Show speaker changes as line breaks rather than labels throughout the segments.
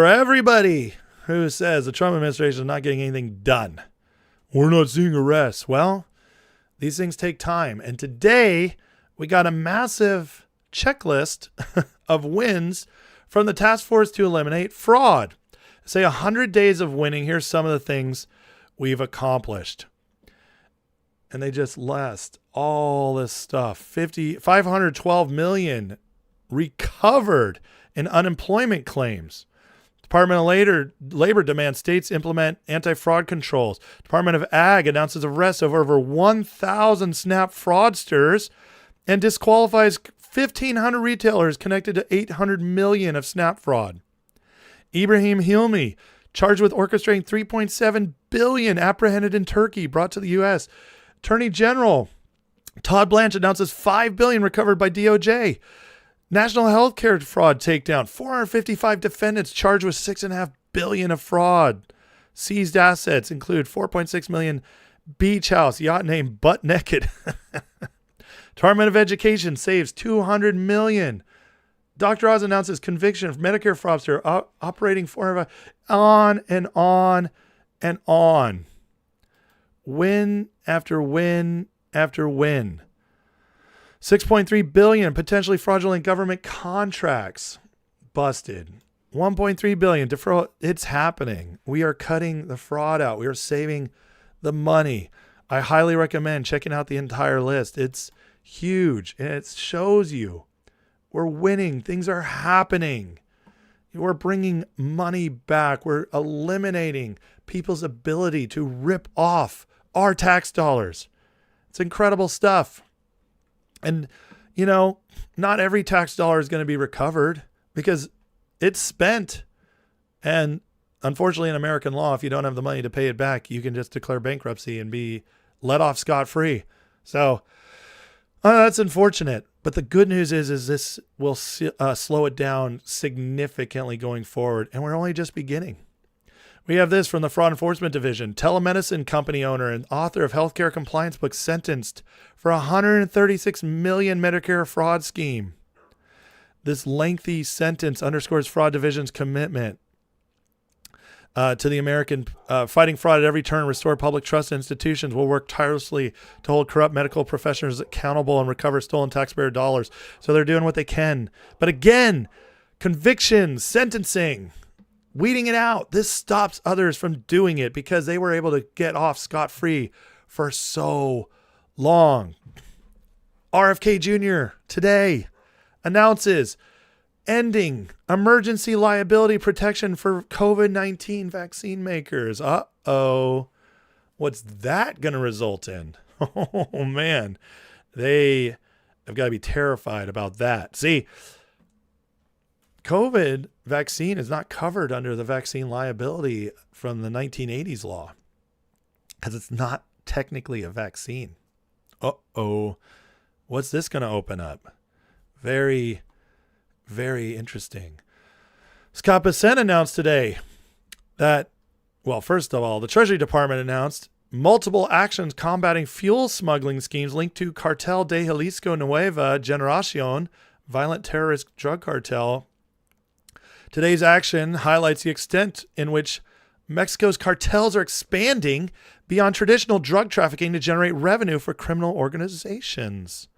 For everybody who says the Trump administration is not getting anything done, we're not seeing arrests. Well, these things take time. And today we got a massive checklist of wins from the task force to eliminate fraud. Say 100 days of winning. Here's some of the things we've accomplished. And they just list all this stuff. 512 million recovered in unemployment claims. Department of Labor demands states implement anti-fraud controls. Department of Ag announces arrests of over 1,000 SNAP fraudsters and disqualifies 1,500 retailers connected to 800 million of SNAP fraud. Ibrahim Hilmi, charged with orchestrating 3.7 billion apprehended in Turkey, brought to the U.S. Attorney General Todd Blanche announces 5 billion recovered by DOJ. National healthcare fraud takedown. 455 defendants charged with 6.5 billion of fraud. Seized assets include 4.6 million beach house, yacht named Butt Naked. Department of Education saves 200 million. Dr. Oz announces conviction of Medicare fraudster operating for on and on and on. Win after win after win. 6.3 billion potentially fraudulent government contracts busted. 1.3 billion deferral. It's happening. We are cutting the fraud out. We are saving the money. I highly recommend checking out the entire list. It's huge and it shows you we're winning. Things are happening. We're bringing money back. We're eliminating people's ability to rip off our tax dollars. It's incredible stuff. And, you know, not every tax dollar is going to be recovered because it's spent. And unfortunately, in American law, if you don't have the money to pay it back, you can just declare bankruptcy and be let off scot-free. So that's unfortunate. But the good news is this will slow it down significantly going forward. And we're only just beginning. We have this from the Fraud Enforcement Division. Telemedicine company owner and author of healthcare compliance book sentenced for 136 million Medicare fraud scheme. This lengthy sentence underscores Fraud Division's commitment to the American fighting fraud at every turn, restore public trust in institutions. Will work tirelessly to hold corrupt medical professionals accountable and recover stolen taxpayer dollars. So they're doing what they can. But again, convictions, sentencing, weeding it out. This stops others from doing it because they were able to get off scot-free for so long. RFK Jr. today announces ending emergency liability protection for COVID-19 vaccine makers. Uh-oh. What's that going to result in? Oh, man. They have got to be terrified about that. See, COVID vaccine is not covered under the vaccine liability from the 1980s law because it's not technically a vaccine. Uh-oh. What's this going to open up? Very, very interesting. Scott Bessent announced today that, well, first of all, the Treasury Department announced multiple actions combating fuel smuggling schemes linked to Cartel de Jalisco Nueva Generacion, violent terrorist drug cartel. Today's action highlights the extent in which Mexico's cartels are expanding beyond traditional drug trafficking to generate revenue for criminal organizations,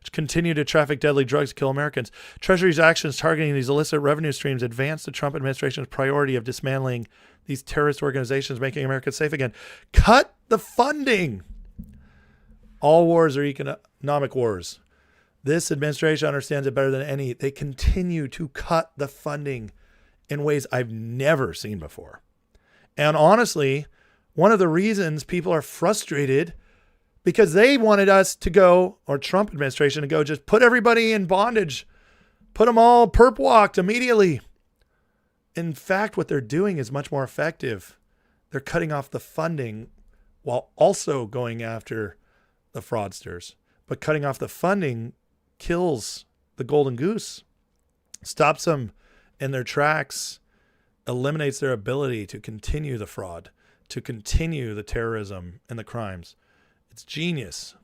which continue to traffic deadly drugs to kill Americans. Treasury's actions targeting these illicit revenue streams advance the Trump administration's priority of dismantling these terrorist organizations, making America safe again. Cut the funding. All wars are economic wars. This administration understands it better than any. They continue to cut the funding in ways I've never seen before. And honestly, one of the reasons people are frustrated because they wanted us to go, or Trump administration to go, just put everybody in bondage, put them all perp walked immediately. In fact, what they're doing is much more effective. They're cutting off the funding while also going after the fraudsters. But cutting off the funding kills the golden goose, stops them in their tracks, eliminates their ability to continue the fraud, to continue the terrorism and the crimes. It's genius.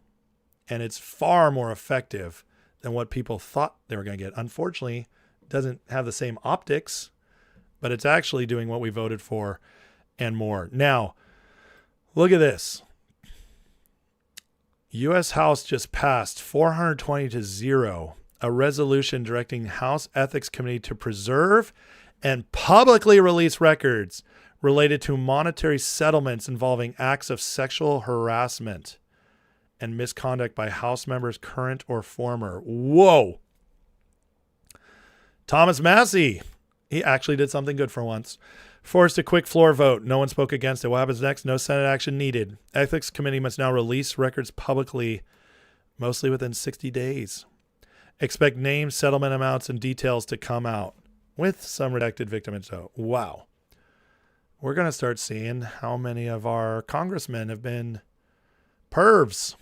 And it's far more effective than what people thought they were going to get. Unfortunately, it doesn't have the same optics but it's actually doing what we voted for and more. Now, look at this. U.S. House just passed 420-0 a resolution directing House Ethics Committee to preserve and publicly release records related to monetary settlements involving acts of sexual harassment and misconduct by House members, current or former. Whoa. Thomas Massey, he actually did something good for once. Forced a quick floor vote. No one spoke against it. What happens next? No Senate action needed. Ethics Committee must now release records publicly, mostly within 60 days. Expect names, settlement amounts, and details to come out with some redacted victim info. Wow. We're going to start seeing how many of our congressmen have been pervs.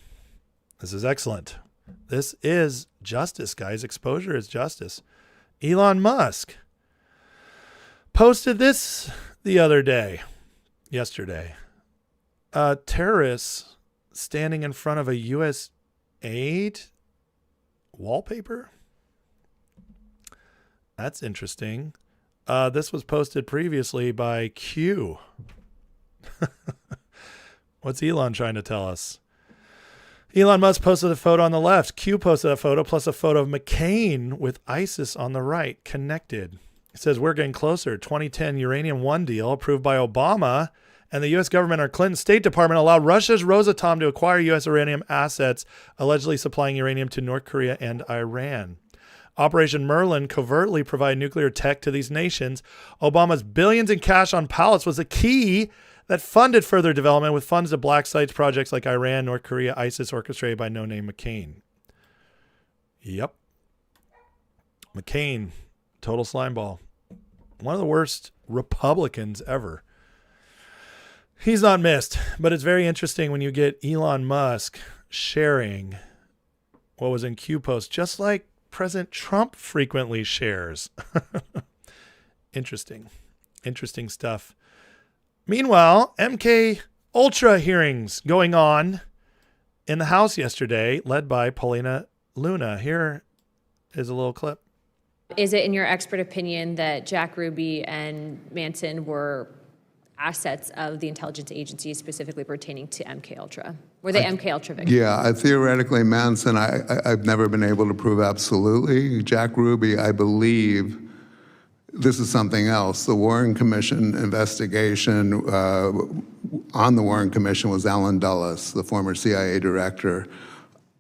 This is excellent. This is justice, guys. Exposure is justice. Elon Musk posted this the other day, yesterday. Terrorists standing in front of a U.S. aid wallpaper. That's interesting. This was posted previously by Q. What's Elon trying to tell us? Elon Musk posted a photo on the left. Q posted a photo plus a photo of McCain with ISIS on the right, connected. It says, we're getting closer. 2010 Uranium One deal approved by Obama and the U.S. government or Clinton State Department allowed Russia's Rosatom to acquire U.S. uranium assets, allegedly supplying uranium to North Korea and Iran. Operation Merlin covertly provided nuclear tech to these nations. Obama's billions in cash on pallets was a key that funded further development with funds to black sites projects like Iran, North Korea, ISIS, orchestrated by no-name McCain. Yep. McCain, total slimeball. One of the worst Republicans ever. He's not missed, but it's very interesting when you get Elon Musk sharing what was in Q post, just like President Trump frequently shares. Interesting stuff. Meanwhile, MK Ultra hearings going on in the House yesterday, led by Paulina Luna. Here is a little clip.
Is it in your expert opinion that Jack Ruby and Manson were assets of the intelligence agency specifically pertaining to MK Ultra? Were they MK Ultra victims?
Yeah, theoretically Manson, I've never been able to prove absolutely. Jack Ruby, I believe, this is something else. The Warren Commission investigation, on the Warren Commission was Alan Dulles, the former CIA director,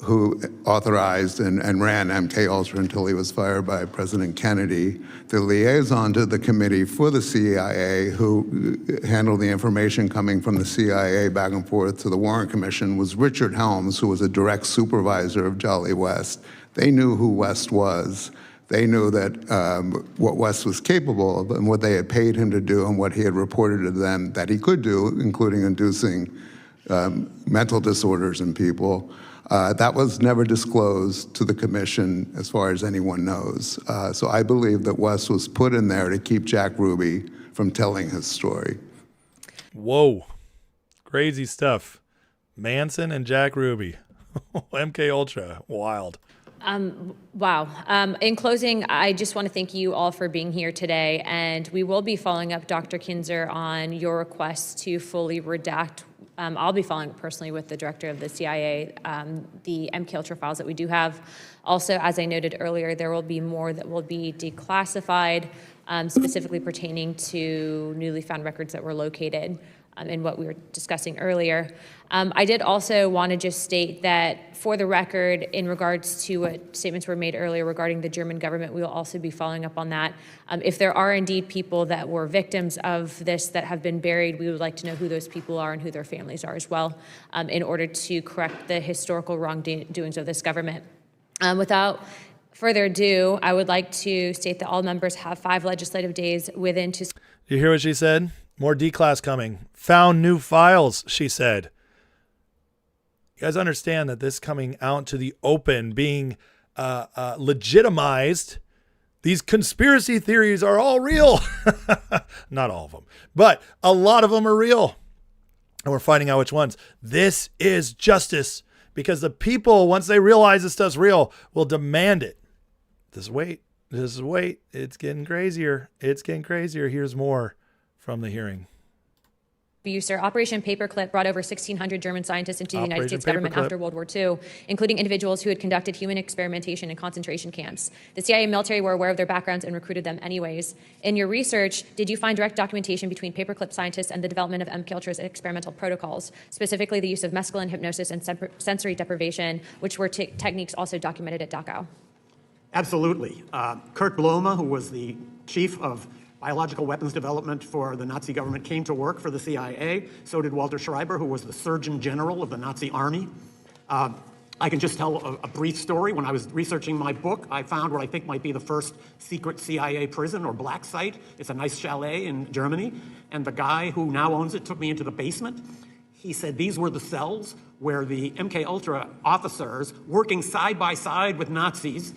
who authorized and ran MK Ultra until he was fired by President Kennedy. The liaison to the committee for the CIA, who handled the information coming from the CIA back and forth to the Warren Commission, was Richard Helms, who was a direct supervisor of Jolly West. They knew who West was. They knew that what West was capable of and what they had paid him to do and what he had reported to them that he could do, including inducing mental disorders in people. That was never disclosed to the commission as far as anyone knows. So I believe that West was put in there to keep Jack Ruby from telling his story.
Whoa. Crazy stuff. Manson and Jack Ruby. MK Ultra. Wild.
Wow. In closing, I just want to thank you all for being here today. And we will be following up, Dr. Kinzer, on your request to fully redact. I'll be following up personally with the director of the CIA, the MK Ultra files that we do have. Also, as I noted earlier, there will be more that will be declassified, specifically pertaining to newly found records that were located in what we were discussing earlier. I did also want to just state that, for the record, in regards to what statements were made earlier regarding the German government, we will also be following up on that. If there are indeed people that were victims of this that have been buried, we would like to know who those people are and who their families are as well, in order to correct the historical wrongdoings of this government. Without further ado, I would like to state that all members have 5 legislative days within to...
You hear what she said? More D-class coming. Found new files, she said. You guys understand that this coming out to the open, being legitimized, these conspiracy theories are all real. Not all of them, but a lot of them are real. And we're finding out which ones. This is justice, because the people, once they realize this stuff's real, will demand it. Just wait. Just wait. It's getting crazier. It's getting crazier. Here's more from the hearing.
You, sir. Operation Paperclip brought over 1,600 German scientists into the United
Operation
States government
Paperclip.
after World War II, including individuals who had conducted human experimentation in concentration camps. The CIA and military were aware of their backgrounds and recruited them anyways. In your research, did you find direct documentation between Paperclip scientists and the development of MKUltra's experimental protocols, specifically the use of mescaline hypnosis and sensory deprivation, which were techniques also documented at Dachau?
Absolutely. Kurt Blome, who was the chief of biological weapons development for the Nazi government, came to work for the CIA. So did Walter Schreiber, who was the Surgeon General of the Nazi Army. I can just tell a brief story. When I was researching my book, I found what I think might be the first secret CIA prison or black site. It's a nice chalet in Germany. And the guy who now owns it took me into the basement. He said these were the cells where the MKUltra officers, working side by side with Nazis,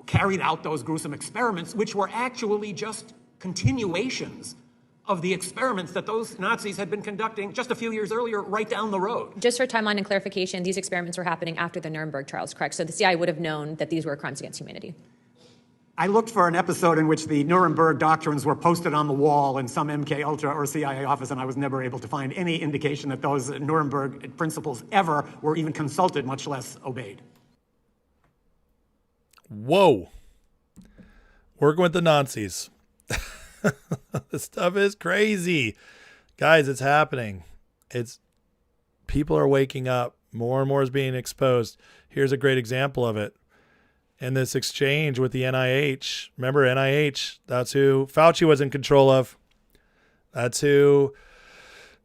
carried out those gruesome experiments, which were actually just continuations of the experiments that those Nazis had been conducting just a few years earlier right down the road.
Just for timeline and clarification, these experiments were happening after the Nuremberg trials, correct? So the CIA would have known that these were crimes against humanity.
I looked for an episode in which the Nuremberg doctrines were posted on the wall in some MKUltra or CIA office, and I was never able to find any indication that those Nuremberg principles ever were even consulted, much less obeyed.
Whoa. Working with the Nazis. This stuff is crazy. Guys, it's happening. People are waking up. More and more is being exposed. Here's a great example of it. In this exchange with the NIH. Remember NIH? That's who Fauci was in control of. That's who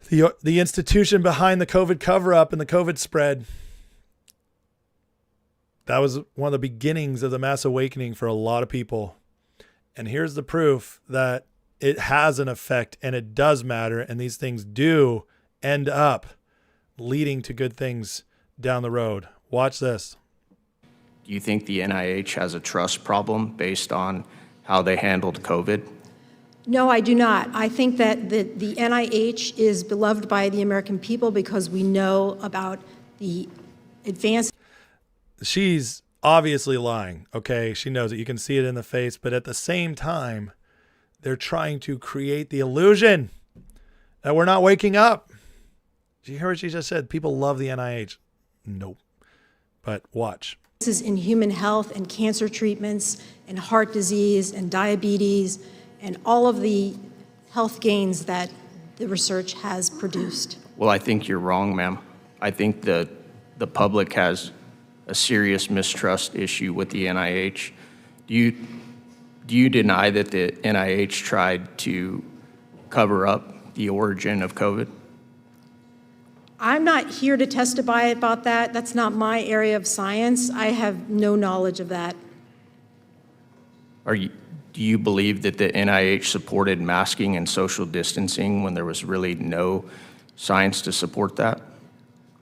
the institution behind the COVID cover-up and the COVID spread. That was one of the beginnings of the mass awakening for a lot of people. And here's the proof that it has an effect and it does matter. And these things do end up leading to good things down the road. Watch this.
Do you think the NIH has a trust problem based on how they handled COVID?
No, I do not. I think that the NIH is beloved by the American people because we know about the advanced.
She's obviously lying. Okay. She knows it. You can see it in the face, but at the same time, they're trying to create the illusion that we're not waking up. Did you hear what she just said? People love the NIH. Nope. But watch.
In human health and cancer treatments and heart disease and diabetes and all of the health gains that the research has produced.
Well, I think you're wrong, ma'am. I think the public has a serious mistrust issue with the NIH. Do you deny that the NIH tried to cover up the origin of COVID?
I'm not here to testify about that. That's not my area of science. I have no knowledge of that.
Do you believe that the NIH supported masking and social distancing when there was really no science to support that?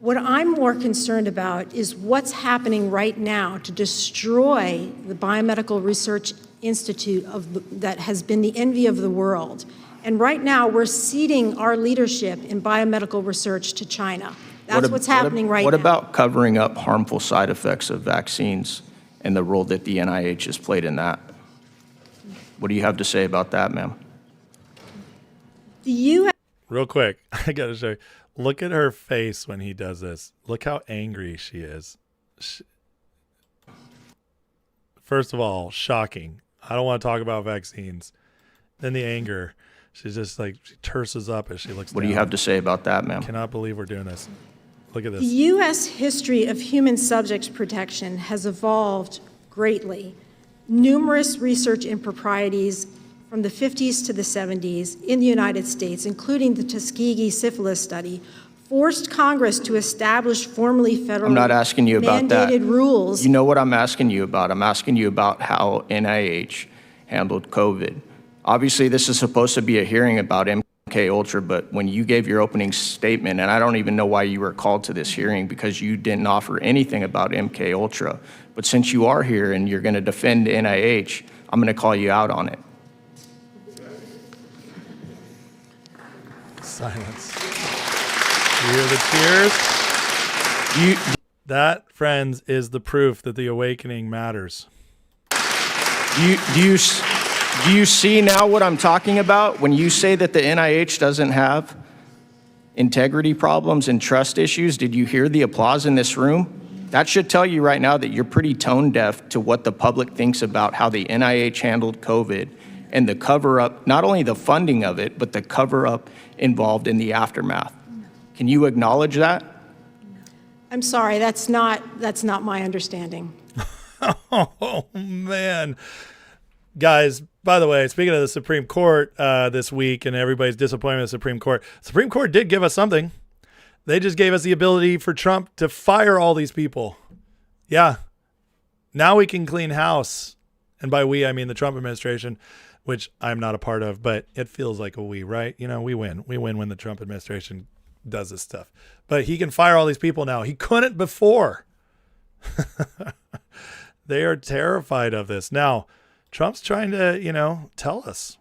What I'm more concerned about is what's happening right now to destroy the Biomedical Research Institute that has been the envy of the world. And right now, we're ceding our leadership in biomedical research to China. That's what's happening right now.
What about covering up harmful side effects of vaccines and the role that the NIH has played in that? What do you have to say about that, ma'am?
The U.S.
Real quick, I got to show you. Look at her face when he does this. Look how angry she is. First of all, shocking. I don't want to talk about vaccines. Then the anger. She's just like, she terses up as she looks
What
down.
do you have to say about that, ma'am?
Cannot believe we're doing this. Look at this.
The U.S. history of human subjects protection has evolved greatly. Numerous research improprieties from the 50s to the 70s in the United States, including the Tuskegee syphilis study, forced Congress to establish formally federally
I'm not asking you about that.
mandated rules.
You know what I'm asking you about? I'm asking you about how NIH handled COVID. Obviously, this is supposed to be a hearing about MKUltra, but when you gave your opening statement, and I don't even know why you were called to this hearing because you didn't offer anything about MKUltra, but since you are here and you're going to defend NIH, I'm going to call you out on it.
Silence. You hear the tears? That, friends, is the proof that the awakening matters.
Do you see now what I'm talking about when you say that the NIH doesn't have integrity problems and trust issues? Did you hear the applause in this room? That should tell you right now that you're pretty tone deaf to what the public thinks about how the NIH handled COVID and the cover-up, not only the funding of it, but the cover-up involved in the aftermath. Can you acknowledge that?
I'm sorry, that's not my understanding.
Oh, man. Guys, by the way, speaking of the Supreme Court this week and everybody's disappointment with the Supreme Court did give us something. They just gave us the ability for Trump to fire all these people. Yeah. Now we can clean house. And by we, I mean the Trump administration, which I'm not a part of, but it feels like a we, right? You know, we win. We win when the Trump administration does this stuff. But he can fire all these people now. He couldn't before. They are terrified of this. Now, Trump's trying to, tell us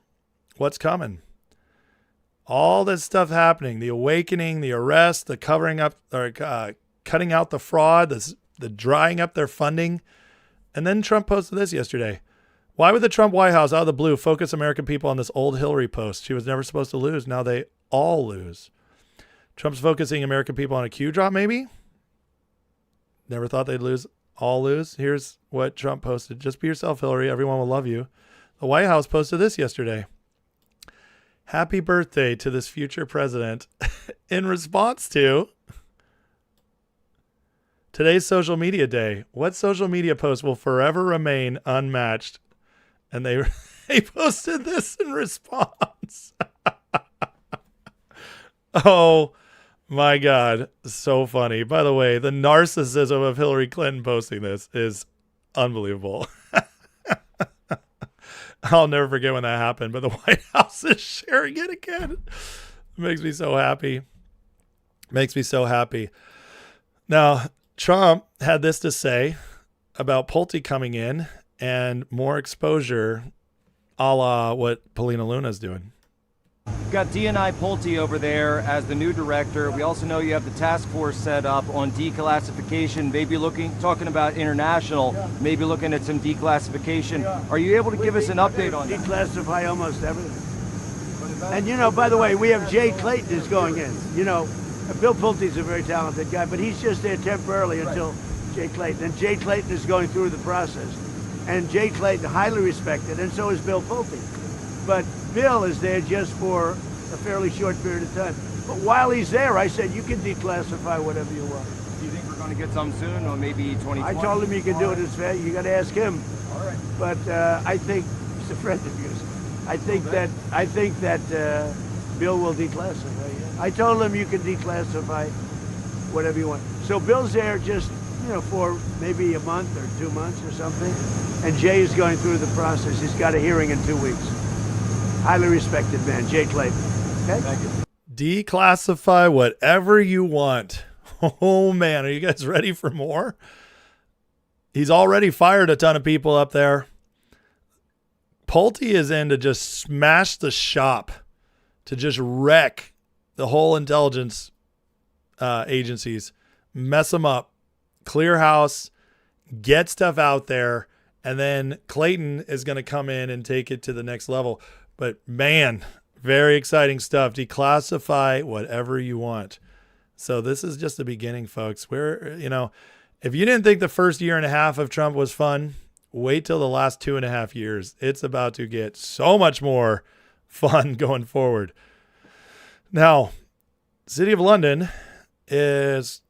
what's coming. All this stuff happening, the awakening, the arrest, the covering up or cutting out the fraud, the drying up their funding. And then Trump posted this yesterday. Why would the Trump White House out of the blue focus American people on this old Hillary post? She was never supposed to lose. Now they all lose. Trump's focusing American people on a Q drop, maybe? Never thought they'd all lose. Here's what Trump posted. Just be yourself, Hillary. Everyone will love you. The White House posted this yesterday. Happy birthday to this future president in response to today's social media day. What social media post will forever remain unmatched? And they posted this in response. Oh my God. So funny. By the way, the narcissism of Hillary Clinton posting this is unbelievable. I'll never forget when that happened, but the White House is sharing it again. It makes me so happy. Now, Trump had this to say about Pulte coming in and more exposure a la what Polina Luna's doing.
We've got DNI Pulte over there as the new director. We also know you have the task force set up on declassification, maybe talking about international, maybe looking at some declassification. Are you able to give us an update on that?
Declassify almost everything. And by the way, we have Jay Clayton is going in. Bill Pulte's a very talented guy, but he's just there temporarily until Jay Clayton. And Jay Clayton is going through the process. And Jay Clayton, highly respected, and so is Bill Pulte. But Bill is there just for a fairly short period of time. But while he's there, I said, you can declassify whatever you want.
Do you think we're going to get some soon, or maybe 2020?
I told him you can do it as fast. You got to ask him.
All right.
But I think he's a friend of yours. I think that Bill will declassify. Yeah. I told him you can declassify whatever you want. So Bill's there just for maybe a month or 2 months or something, and Jay is going through the process. He's got a hearing in 2 weeks. Highly respected man, Jay Clayton. Okay?
Thank you.
Declassify whatever you want. Oh, man. Are you guys ready for more? He's already fired a ton of people up there. Pulte is in to just smash the shop, to just wreck the whole intelligence agencies, mess them up, clear house, get stuff out there, and then Clayton is going to come in and take it to the next level. But man, very exciting stuff. Declassify whatever you want. So this is just the beginning, folks. If you didn't think the first year and a half of Trump was fun, wait till the last 2.5 years. It's about to get so much more fun going forward. Now, City of London is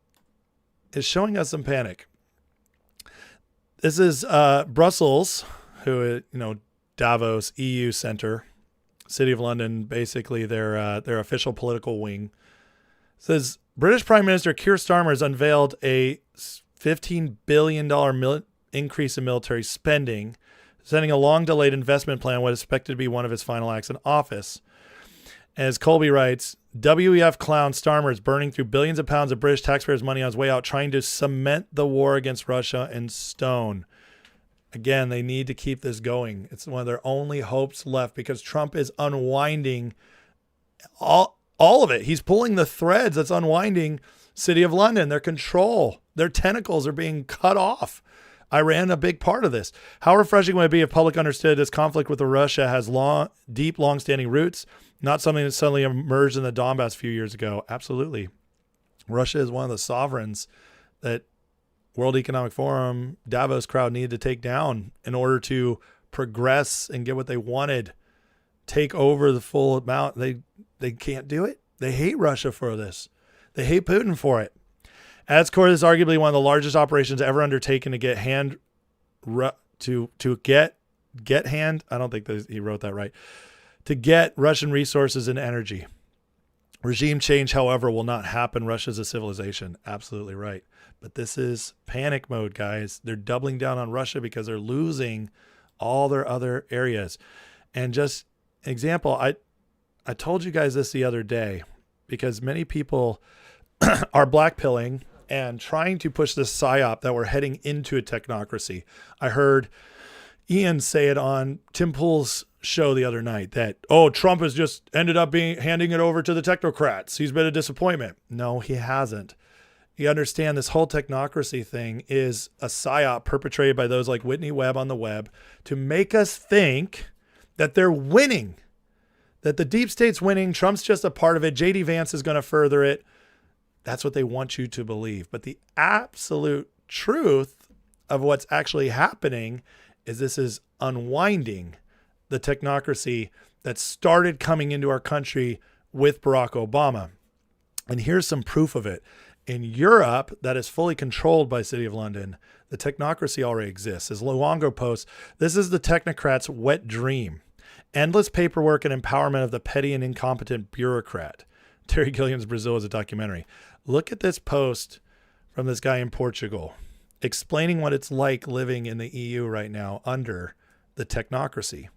showing us some panic. This is Brussels, who Davos EU Center. City of London, basically their official political wing, says British Prime Minister Keir Starmer has unveiled a $15 billion increase in military spending, sending a long-delayed investment plan what is expected to be one of his final acts in office. As Colby writes, WEF clown Starmer is burning through billions of pounds of British taxpayers' money on his way out, trying to cement the war against Russia in stone. Again, they need to keep this going. It's one of their only hopes left because Trump is unwinding all of it. He's pulling the threads that's unwinding City of London. Their control, their tentacles are being cut off. Iran a big part of this. How refreshing would it be if public understood this conflict with Russia has deep, long-standing roots, not something that suddenly emerged in the Donbass a few years ago? Absolutely. Russia is one of the sovereigns that World Economic Forum, Davos crowd needed to take down in order to progress and get what they wanted, take over the full amount. They can't do it. They hate Russia for this. They hate Putin for it. At its core, this is arguably one of the largest operations ever undertaken to get I don't think he wrote that right. To get Russian resources and energy. Regime change, however, will not happen. Russia's a civilization. Absolutely right. But this is panic mode, guys. They're doubling down on Russia because they're losing all their other areas. And just example, I told you guys this the other day because many people are blackpilling and trying to push this psyop that we're heading into a technocracy. I heard Ian say it on Tim Pool's show the other night that, Trump has just ended up handing it over to the technocrats. He's been a disappointment. No, he hasn't. You understand this whole technocracy thing is a psyop perpetrated by those like Whitney Webb on the web to make us think that they're winning, that the deep state's winning. Trump's just a part of it. JD Vance is going to further it. That's what they want you to believe. But the absolute truth of what's actually happening is this is unwinding the technocracy that started coming into our country with Barack Obama. And here's some proof of it. In Europe, that is fully controlled by City of London, the technocracy already exists. As Luongo posts, this is the technocrat's wet dream. Endless paperwork and empowerment of the petty and incompetent bureaucrat. Terry Gilliam's Brazil is a documentary. Look at this post from this guy in Portugal explaining what it's like living in the EU right now under the technocracy.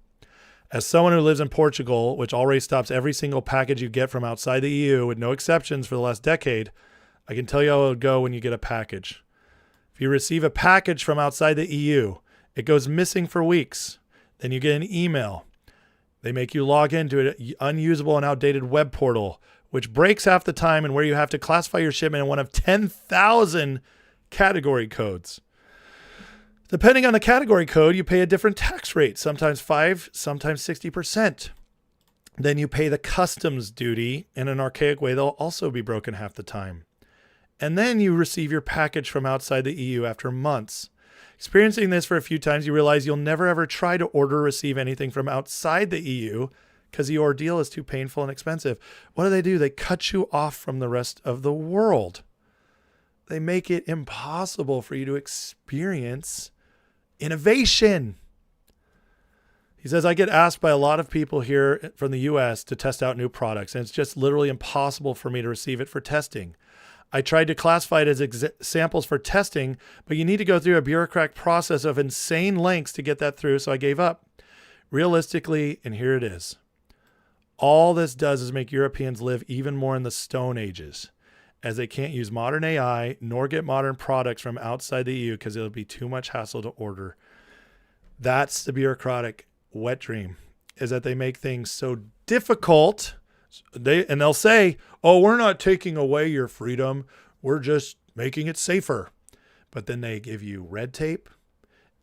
As someone who lives in Portugal, which already stops every single package you get from outside the EU with no exceptions for the last decade, I can tell you how it would go when you get a package. If you receive a package from outside the EU, it goes missing for weeks. Then you get an email. They make you log into an unusable and outdated web portal, which breaks half the time and where you have to classify your shipment in one of 10,000 category codes. Depending on the category code, you pay a different tax rate, sometimes 5, sometimes 60%. Then you pay the customs duty in an archaic way. They'll also be broken half the time. And then you receive your package from outside the EU after months. Experiencing this for a few times, you realize you'll never ever try to order or receive anything from outside the EU because the ordeal is too painful and expensive. What do? They cut you off from the rest of the world. They make it impossible for you to experience innovation. He says, I get asked by a lot of people here from the US to test out new products, and it's just literally impossible for me to receive it for testing. I tried to classify it as samples for testing, but you need to go through a bureaucratic process of insane lengths to get that through, so I gave up. Realistically, and here it is, all this does is make Europeans live even more in the Stone Ages, as they can't use modern AI nor get modern products from outside the EU because it'll be too much hassle to order. That's the bureaucratic wet dream, is that they make things so difficult. They'll say, we're not taking away your freedom. We're just making it safer. But then they give you red tape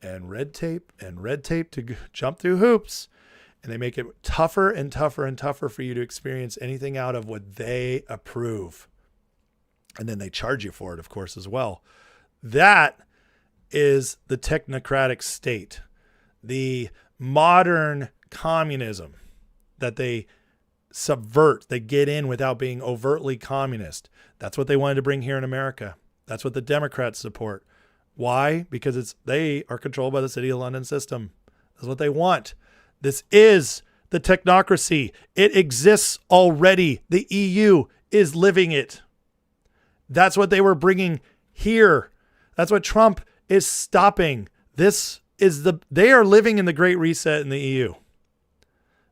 and red tape and red tape to jump through hoops. And they make it tougher and tougher and tougher for you to experience anything out of what they approve. And then they charge you for it, of course, as well. That is the technocratic state, the modern communism that they subvert. They get in without being overtly communist. That's what they wanted to bring here in America. That's what the Democrats support. Why? Because they are controlled by the City of London system. That's what they want. This is the technocracy. It exists already. The EU is living it. That's what they were bringing here. That's what Trump is stopping. They are living in the Great Reset in the EU.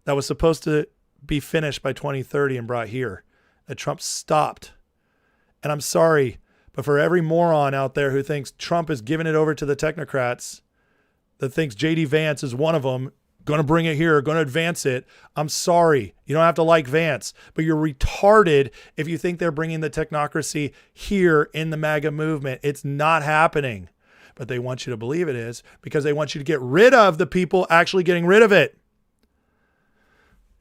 That was supposed to be finished by 2030 and brought here. That Trump stopped. And I'm sorry, but for every moron out there who thinks Trump is giving it over to the technocrats, that thinks JD Vance is one of them, going to bring it here, going to advance it. I'm sorry. You don't have to like Vance, but you're retarded if you think they're bringing the technocracy here in the MAGA movement. It's not happening. but they want you to believe it is because they want you to get rid of the people actually getting rid of it.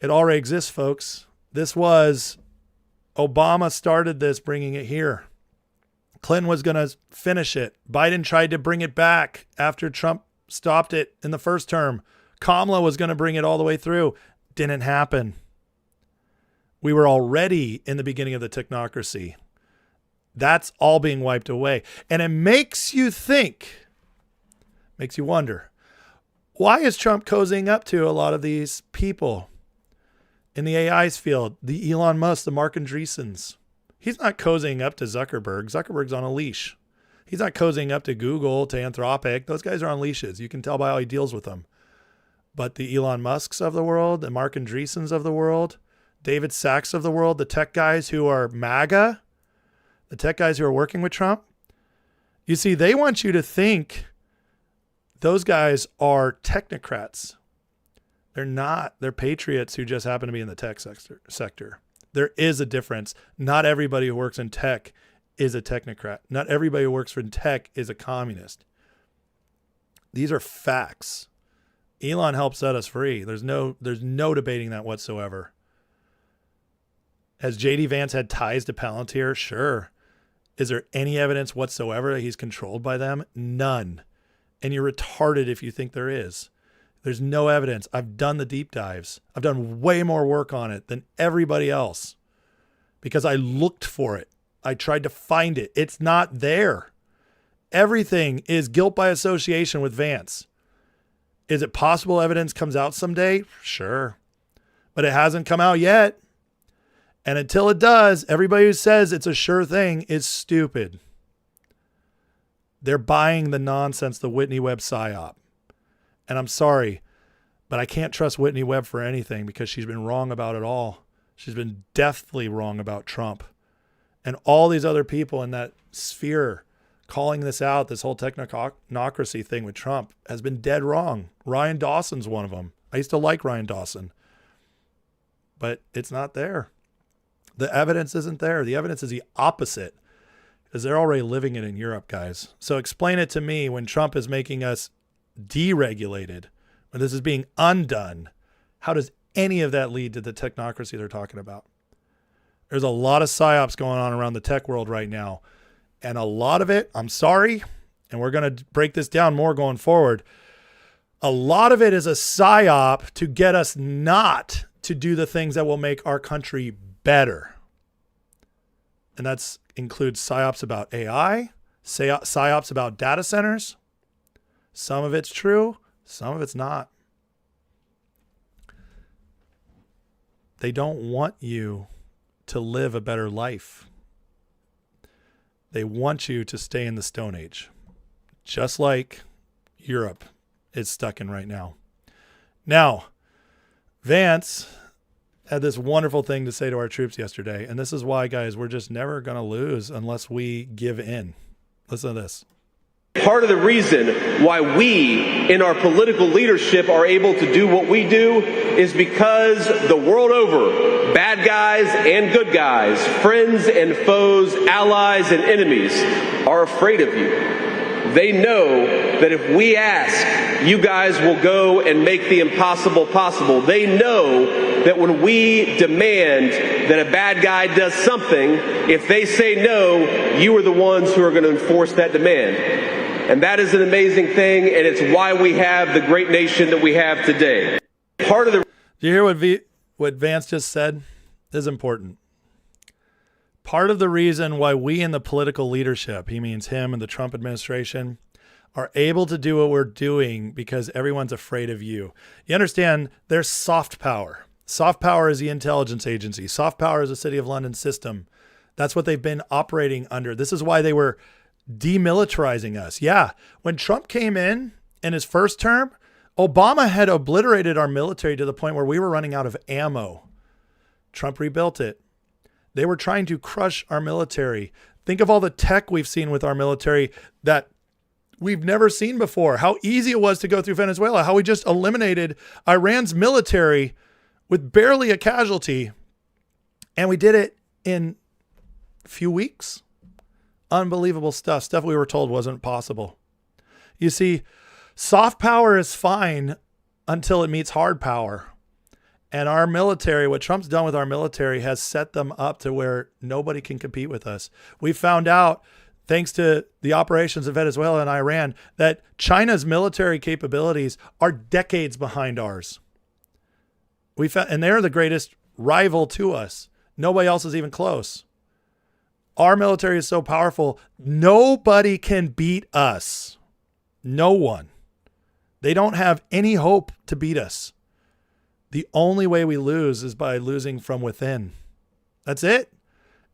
It already exists, folks. This was Obama started this, bringing it here. Clinton was going to finish it. Biden tried to bring it back after Trump stopped it in the first term. Kamala was going to bring it all the way through. Didn't happen. We were already in the beginning of the technocracy. That's all being wiped away. And it makes you think, makes you wonder, why is Trump cozying up to a lot of these people in the AI's field, the Elon Musk, the Mark Andreessens? He's not cozying up to Zuckerberg. Zuckerberg's on a leash. He's not cozying up to Google, to Anthropic. Those guys are on leashes. You can tell by how he deals with them. But the Elon Musks of the world, the Mark Andreessens of the world, David Sachs of the world, the tech guys who are MAGA, the tech guys who are working with Trump, you see, they want you to think those guys are technocrats. They're not. They're patriots who just happen to be in the tech sector. There is a difference. Not everybody who works in tech is a technocrat. Not everybody who works in tech is a communist. These are facts. Elon helped set us free. There's no debating that whatsoever. Has JD Vance had ties to Palantir? Sure. Is there any evidence whatsoever that he's controlled by them? None. And you're retarded if you think there is. There's no evidence. I've done the deep dives. I've done way more work on it than everybody else because I looked for it. I tried to find it. It's not there. Everything is guilt by association with Vance. Is it possible evidence comes out someday? Sure. But it hasn't come out yet. And until it does, everybody who says it's a sure thing is stupid. They're buying the nonsense, the Whitney Webb psyop. And I'm sorry, but I can't trust Whitney Webb for anything because she's been wrong about it all. She's been deathly wrong about Trump. And all these other people in that sphere calling this out, this whole technocracy thing with Trump, has been dead wrong. Ryan Dawson's one of them. I used to like Ryan Dawson. But it's not there. The evidence isn't there. The evidence is the opposite because they're already living it in Europe, guys. So explain it to me when Trump is making us deregulated, when this is being undone. How does any of that lead to the technocracy they're talking about? There's a lot of psyops going on around the tech world right now. And a lot of it, I'm sorry, and we're going to break this down more going forward. A lot of it is a psyop to get us not to do the things that will make our country better. And that includes psyops about AI, psyops about data centers. Some of it's true, some of it's not. They don't want you to live a better life. They want you to stay in the Stone Age, just like Europe is stuck in right now. Now, Vance had this wonderful thing to say to our troops yesterday, and this is why, guys, we're just never going to lose unless we give in. Listen to this.
Part of the reason why we in our political leadership are able to do what we do is because the world over, bad guys and good guys, friends and foes, allies and enemies are afraid of you. They know that if we ask, you guys will go and make the impossible possible. They know that when we demand that a bad guy does something, if they say no, you are the ones who are going to enforce that demand. And that is an amazing thing, and it's why we have the great nation that we have today. Part of the...
Do you hear what Vance just said? This is important. Part of the reason why we in the political leadership, he means him and the Trump administration, are able to do what we're doing because everyone's afraid of you. You understand, there's soft power. Soft power is the intelligence agency. Soft power is the City of London system. That's what they've been operating under. This is why they were demilitarizing us. Yeah, when Trump came in his first term, Obama had obliterated our military to the point where we were running out of ammo. Trump rebuilt it. They were trying to crush our military. Think of all the tech we've seen with our military that we've never seen before. How easy it was to go through Venezuela. How we just eliminated Iran's military with barely a casualty. And we did it in a few weeks. Unbelievable stuff. Stuff we were told wasn't possible. You see, soft power is fine until it meets hard power. And our military, what Trump's done with our military has set them up to where nobody can compete with us. We found out, thanks to the operations of Venezuela and Iran, that China's military capabilities are decades behind ours. And they're the greatest rival to us. Nobody else is even close. Our military is so powerful, nobody can beat us. No one. They don't have any hope to beat us. The only way we lose is by losing from within. That's it.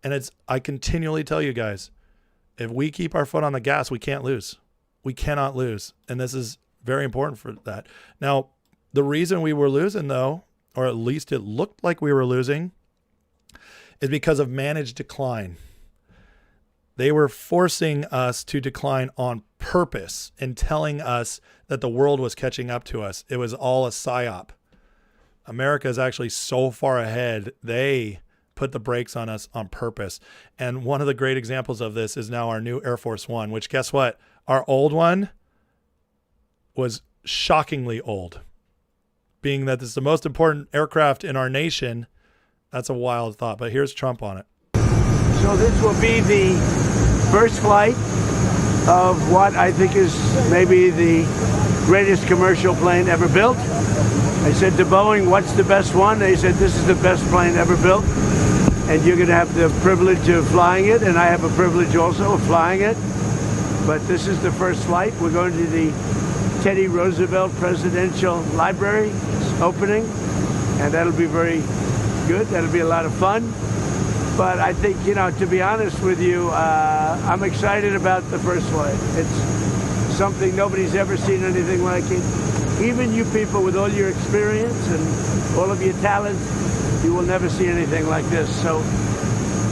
And I continually tell you guys, if we keep our foot on the gas, we can't lose. We cannot lose. And this is very important for that. Now, the reason we were losing, though, or at least it looked like we were losing, is because of managed decline. They were forcing us to decline on purpose and telling us that the world was catching up to us. It was all a psyop. America is actually so far ahead. They put the brakes on us on purpose. And one of the great examples of this is now our new Air Force One, which, guess what? Our old one was shockingly old. Being that this is the most important aircraft in our nation, that's a wild thought. But here's Trump on it.
So this will be the first flight of what I think is maybe the greatest commercial plane ever built. I said to Boeing, what's the best one? They said, this is the best plane ever built. And you're going to have the privilege of flying it. And I have a privilege also of flying it. But this is the first flight. We're going to the Teddy Roosevelt Presidential Library opening. And that'll be very good. That'll be a lot of fun. But I think, to be honest with you, I'm excited about the first flight. It's something nobody's ever seen anything like it. Even you people with all your experience and all of your talent, you will never see anything like this. So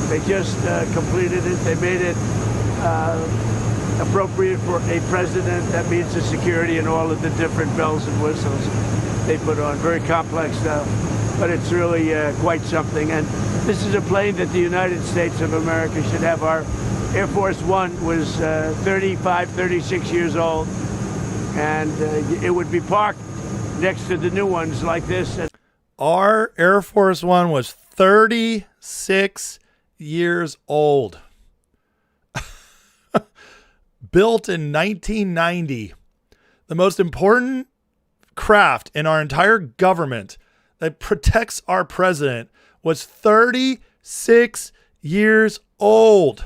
they just completed it. They made it appropriate for a president. That means the security and all of the different bells and whistles they put on. Very complex stuff, but it's really quite something. And this is a plane that the United States of America should have. Our Air Force One was 35, 36 years old. And it would be parked next to the new ones like this.
Our Air Force One was 36 years old. Built in 1990. The most important craft in our entire government that protects our president was 36 years old.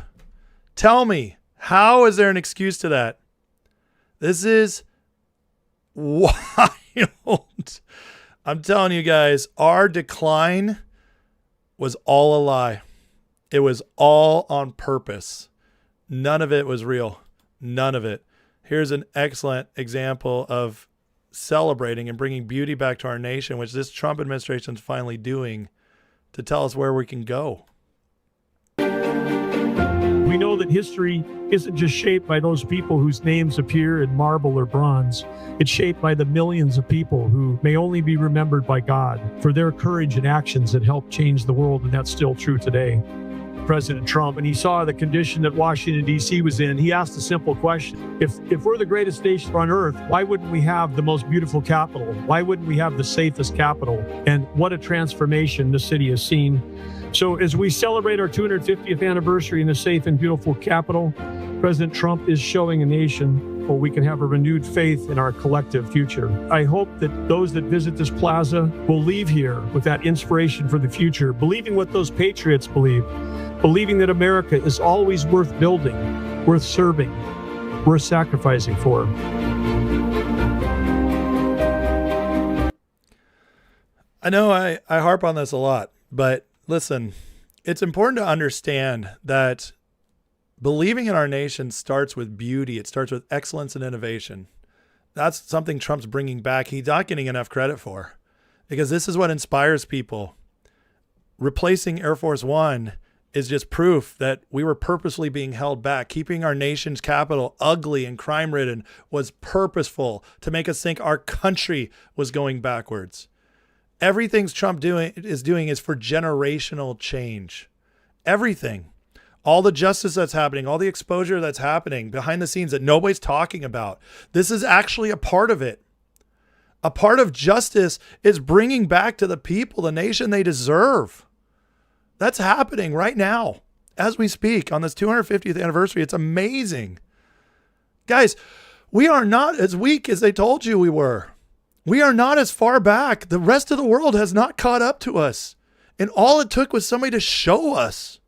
Tell me, how is there an excuse to that? This is wild. I'm telling you guys, our decline was all a lie. It was all on purpose. None of it was real. None of it. Here's an excellent example of celebrating and bringing beauty back to our nation, which this Trump administration is finally doing to tell us where we can go.
We know that history isn't just shaped by those people whose names appear in marble or bronze. It's shaped by the millions of people who may only be remembered by God for their courage and actions that helped change the world, and that's still true today. President Trump, and he saw the condition that Washington, D.C. was in, he asked a simple question. If we're the greatest nation on earth, why wouldn't we have the most beautiful capital? Why wouldn't we have the safest capital? And what a transformation the city has seen. So as we celebrate our 250th anniversary in a safe and beautiful capital, President Trump is showing a nation where we can have a renewed faith in our collective future. I hope that those that visit this plaza will leave here with that inspiration for the future, believing what those patriots believe, believing that America is always worth building, worth serving, worth sacrificing for.
I know I harp on this a lot, but listen, it's important to understand that believing in our nation starts with beauty. It starts with excellence and innovation. That's something Trump's bringing back. He's not getting enough credit for, because this is what inspires people. Replacing Air Force One is just proof that we were purposely being held back. Keeping our nation's capital ugly and crime-ridden was purposeful to make us think our country was going backwards. Everything Trump is doing is for generational change. Everything. all the justice that's happening, all the exposure that's happening behind the scenes that nobody's talking about. This is actually a part of it. A part of justice is bringing back to the people the nation they deserve. That's happening right now as we speak on this 250th anniversary. It's amazing. Guys, we are not as weak as they told you we were. We are not as far back. The rest of the world has not caught up to us. And all it took was somebody to show us.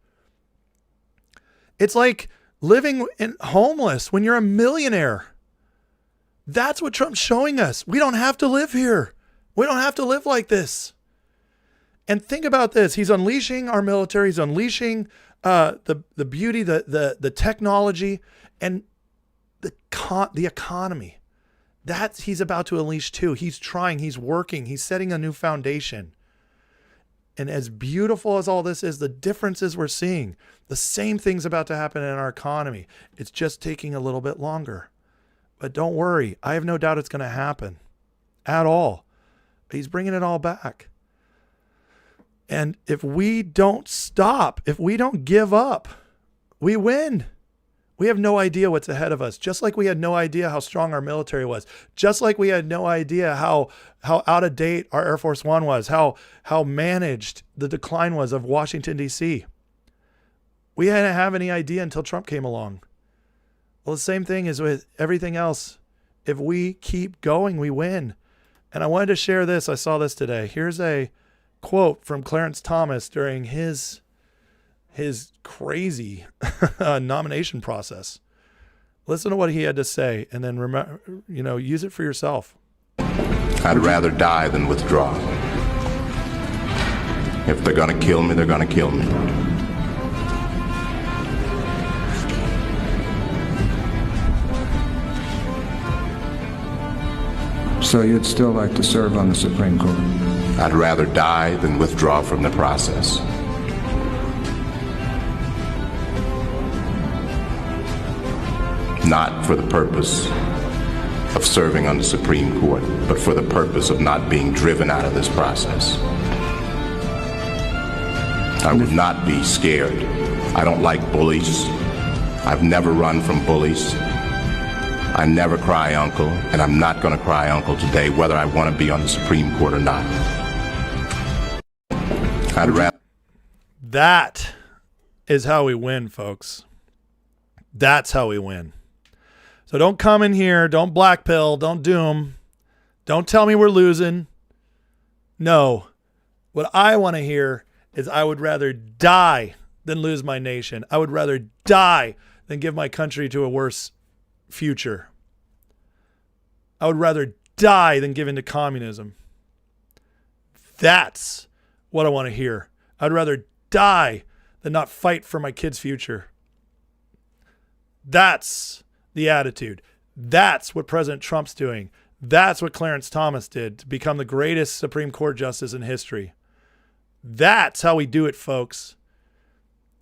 It's like living homeless when you're a millionaire. That's what Trump's showing us. We don't have to live here. We don't have to live like this. And think about this. He's unleashing our military. He's unleashing the beauty, the technology, and the economy. That he's about to unleash too. He's trying. He's working. He's setting a new foundation. And as beautiful as all this is, the differences we're seeing, the same thing's about to happen in our economy. It's just taking a little bit longer. But don't worry. I have no doubt it's going to happen at all. He's bringing it all back. And if we don't stop, if we don't give up, we win. We have no idea what's ahead of us. Just like we had no idea how strong our military was. Just like we had no idea how out of date our Air Force One was, how managed the decline was of Washington, D.C. We didn't have any idea until Trump came along. Well, the same thing is with everything else. If we keep going, we win. And I wanted to share this. I saw this today. Here's a quote from Clarence Thomas during his crazy nomination process. Listen to what he had to say, and then remember, use it for yourself.
I'd rather die than withdraw. If they're going to kill me, they're going to kill me.
So you'd still like to serve on the Supreme Court?
I'd rather die than withdraw from the process. Not for the purpose of serving on the Supreme Court, but for the purpose of not being driven out of this process. I would not be scared. I don't like bullies. I've never run from bullies. I never cry uncle, and I'm not going to cry uncle today, whether I want to be on the Supreme Court or not. I'd rather...
That is how we win, folks. That's how we win. So don't come in here, don't black pill, don't doom. Don't tell me we're losing. No. What I want to hear is I would rather die than lose my nation. I would rather die than give my country to a worse future. I would rather die than give into communism. That's what I want to hear. I'd rather die than not fight for my kids' future. That's the attitude. That's what President Trump's doing. That's what Clarence Thomas did to become the greatest Supreme Court justice in history. That's how we do it, folks.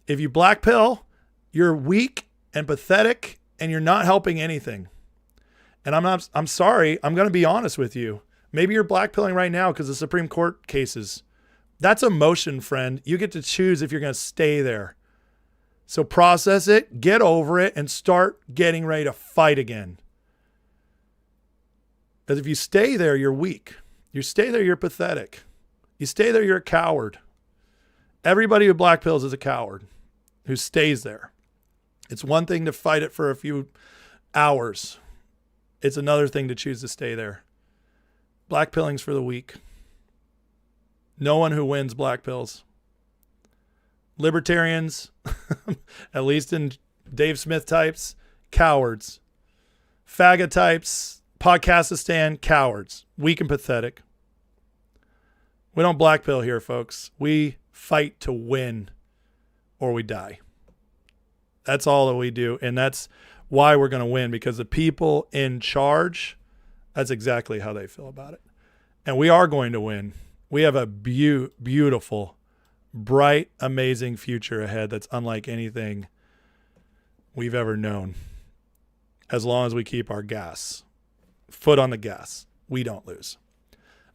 If you black pill, you're weak and pathetic and you're not helping anything. And I'm sorry, I'm going to be honest with you. Maybe you're black pilling right now because of Supreme Court cases. That's emotion, friend. You get to choose if you're going to stay there. So process it, get over it, and start getting ready to fight again. Because if you stay there, you're weak. You stay there, you're pathetic. You stay there, you're a coward. Everybody who black pills is a coward who stays there. It's one thing to fight it for a few hours. It's another thing to choose to stay there. Black pilling's for the weak. No one who wins black pills. Libertarians, at least in Dave Smith types, cowards. Faggot types, Podcastistan, cowards. Weak and pathetic. We don't black pill here, folks. We fight to win or we die. That's all that we do. And that's why we're going to win, because the people in charge, that's exactly how they feel about it. And we are going to win. We have a beautiful, bright, amazing future ahead that's unlike anything we've ever known. As long as we keep our foot on the gas, we don't lose.